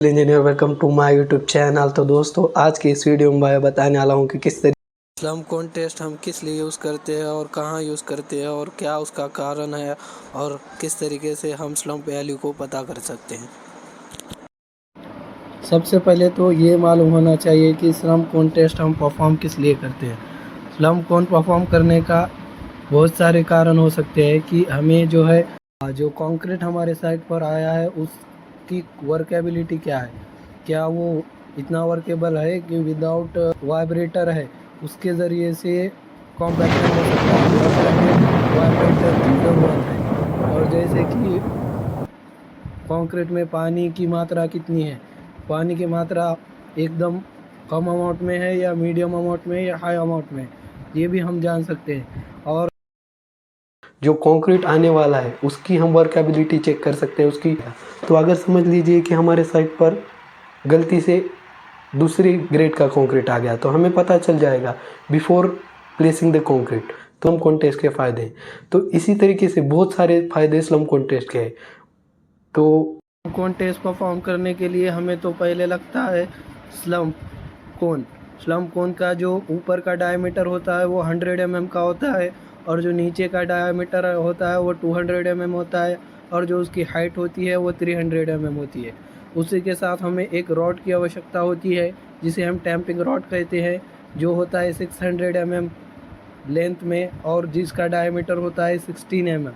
Engineer welcome to my YouTube channel. तो दोस्तों आज की इस वीडियो में मैं बताने वाला हूं कि किस तरीके स्लम कॉन्टेस्ट हम किस लिए यूज़ करते हैं और कहां यूज़ करते हैं और क्या उसका कारण है और किस तरीके से हम स्लम वैल्यू को पता कर सकते हैं। सबसे पहले तो ये मालूम होना चाहिए कि स्लम कॉन्टेस्ट हम परफॉर्म किस लिए करते हैं। स्लम कॉन परफॉर्म करने का बहुत सारे कारण हो सकते हैं कि हमें जो कंक्रीट हमारे साइट पर आया है उसकी वर्केबिलिटी क्या है, क्या वो इतना वर्केबल है कि विदाउट वाइब्रेटर है, उसके ज़रिए से कॉम्पैक्शन हो सकता है और हमें वाइब्रेटर की ज़रूरत है। और जैसे कि कंक्रीट में पानी की मात्रा कितनी है, पानी की मात्रा एकदम कम अमाउंट में है या मीडियम अमाउंट में या हाई अमाउंट में, ये भी हम जान सकते हैं। और जो कंक्रीट आने वाला है उसकी हम वर्केबिलिटी चेक कर सकते हैं उसकी। तो अगर समझ लीजिए कि हमारे साइट पर गलती से दूसरी ग्रेड का कंक्रीट आ गया तो हमें पता चल जाएगा बिफोर प्लेसिंग द कंक्रीट। तो स्लम कॉन्टेस्ट के फ़ायदे हैं। तो इसी तरीके से बहुत सारे फ़ायदे स्लम कॉन्टेस्ट के हैं। तो कॉन्टेस्ट परफॉर्म करने के लिए हमें तो पहले लगता है स्लम कोन। स्लम कोन का जो ऊपर का डायमीटर होता है वो 100 mm का होता है और जो नीचे का डायमीटर होता है वो 200 mm होता है और जो उसकी हाइट होती है वो 300 mm होती है। उसी के साथ हमें एक रॉड की आवश्यकता होती है जिसे हम टैंपिंग रॉड कहते हैं, जो होता है 600 mm लेंथ में और जिसका डायमीटर होता है 16 mm।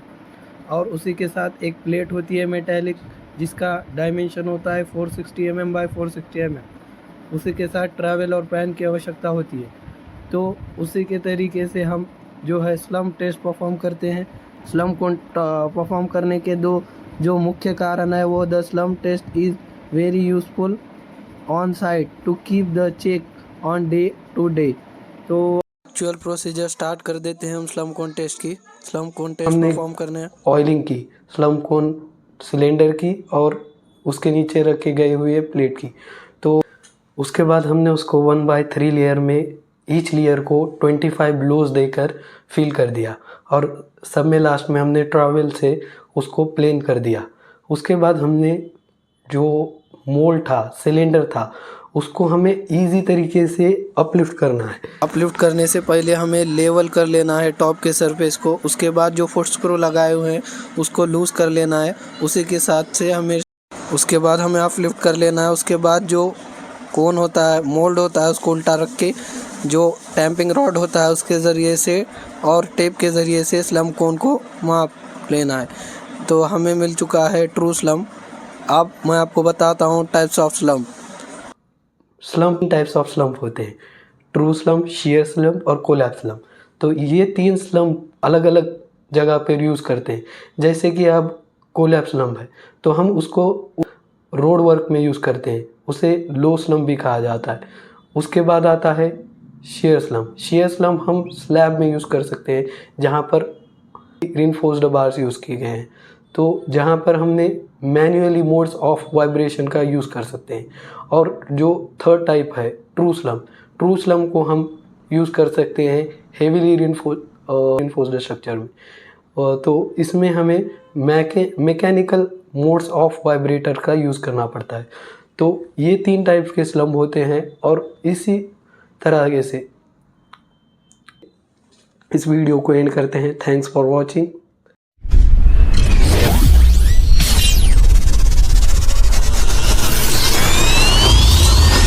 और उसी के साथ एक प्लेट होती है मेटेलिक जिसका डायमेंशन होता है 460 mm बाय 460 mm। उसी के साथ ट्रैवल और पैन की आवश्यकता होती है। तो उसी के तरीके से हम जो है स्लम टेस्ट परफॉर्म करते हैं। स्लम को परफॉर्म करने के दो जो मुख्य कारण है वो the slump test is very useful on site to keep the check on day to day. तो एक्चुअल प्रोसीजर स्टार्ट कर देते हैं हम स्लम कॉन्टेस्ट की। स्लम कॉन्टेस्ट परफॉर्म करने हैं ऑयलिंग की, स्लम कॉन सिलेंडर की और उसके नीचे रखे गए हुए प्लेट की। तो उसके बाद हमने उसको 1/3 लेयर में ईच लेयर को 25 ब्लोज देकर फिल कर दिया और सब में लास्ट में हमने ट्रैवल से उसको प्लेन कर दिया। उसके बाद हमने जो मोल्ड था, सिलेंडर था, उसको हमें इजी तरीके से अपलिफ्ट करना है। अपलिफ्ट करने से पहले हमें लेवल कर लेना है टॉप के सरफेस को। उसके बाद जो फुट स्क्रू लगाए हुए हैं उसको लूज़ कर लेना है। उसी के साथ से उसके बाद हमें अपलिफ्ट कर लेना है। उसके बाद जो कोन होता है, मोल्ड होता है, उसको उल्टा रख के जो टैंपिंग रॉड होता है उसके ज़रिए से और टेप के ज़रिए से स्लम कोन को माप लेना है। तो हमें मिल चुका है ट्रू स्लम। अब मैं आपको बताता हूँ types of slum. Slum types of slum होते हैं, ट्रू स्लम, शेयर स्लम और कोलैप्स स्लम। तो ये 3 स्लम अलग अलग जगह पर यूज़ करते हैं। जैसे कि अब कोलैप्स स्लम है तो हम उसको रोड वर्क में यूज़ करते हैं, उसे लो स्लम भी कहा जाता है। उसके बाद आता है शेयर स्लम। शेयर स्लम हम स्लैब में यूज़ कर सकते हैं जहाँ पर रीइंफोर्स्ड बार्स यूज़ किए गए हैं। तो जहाँ पर हमने मैन्युअली मोड्स ऑफ वाइब्रेशन का यूज़ कर सकते हैं। और जो थर्ड टाइप है ट्रू स्लम, ट्रू स्लम को हम यूज़ कर सकते हैं हेवीली रीइंफोर्स्ड स्ट्रक्चर में। तो इसमें हमें मैकेनिकल मोड्स ऑफ वाइब्रेटर का यूज़ करना पड़ता है। तो ये 3 टाइप्स के स्लम होते हैं और इसी तरह से इस वीडियो को एंड करते हैं। Thanks for watching.